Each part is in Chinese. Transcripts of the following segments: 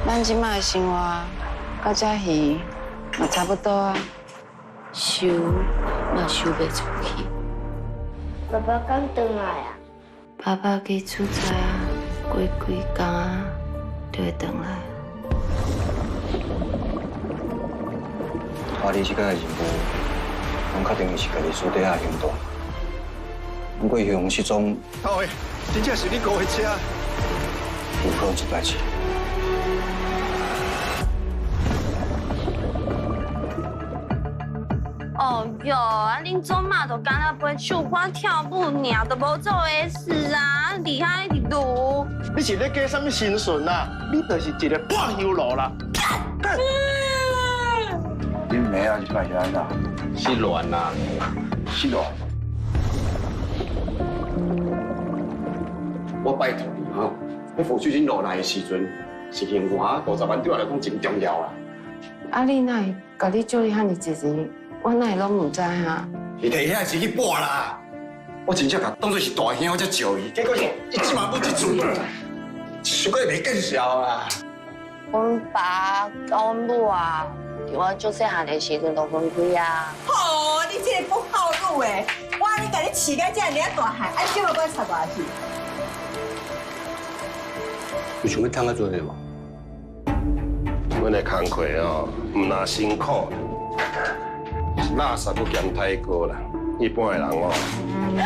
咱即摆的生活，到遮鱼嘛差不多啊。收嘛收袂出去。爸爸刚回来啊？爸爸去出差啊，过几工啊就会回来。我你即个任务，我确定是家己私底下行动。不过用失踪，阿伟，真正是你误会车？有可能出代志。哦哟，啊，恁做嘛都干那陪唱歌跳舞尔，都无做的事啊，厉害伫度。你是咧假什么身份啊？你就是一个半修罗啦！恁妹啊，是摆是安那？失恋啦，是咯。我拜托你吼，迄付水晶落来的时阵，是幸福啊，50万对我来讲真重要啊。啊，你哪会家己借你遐尼济钱？我哪会拢唔知哈？伊摕遐钱去博啦，我真正甲当作是大兄，我才借伊，结果伊即马要一嘴，想过袂见笑啦。阮爸甲阮母啊，伫我足细汉的时阵就分开啊。哦，你这个不好路诶！哇，你甲你饲到这样大汉，啊，怎么管插大去？有想要趁较多的无？阮的工课哦，唔那辛苦，是垃圾不嫌太高啦。一般的人哦，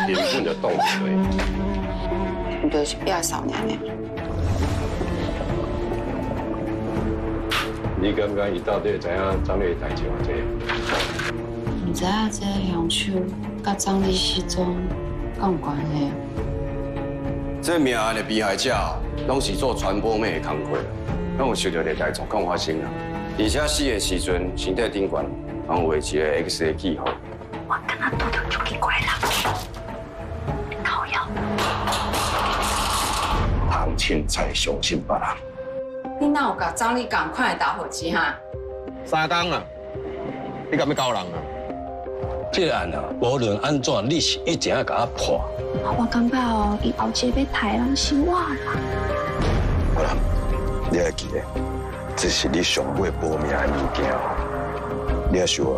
根本就挡不住。毋就是变少年的。你敢不敢伊到底知影张丽代志偌济？唔知影这凶手甲张丽失踪敢有关系啊？这命案的被害者拢是做传播妹的工课，拢有受到个代状况发生啦。而且死的时阵，身体顶悬还有一个 X 的记号。我跟他拄着就奇怪人，讨厌。通凊彩相信别人。你哪有甲张丽共款的打火机哈3天啊，你敢要交人啊？这个案啊，无论安怎，你是一定要甲我破。我感觉哦，伊后街要杀人是我啦。好啦，你要记得，这是你上尾保命的物件，你要想好。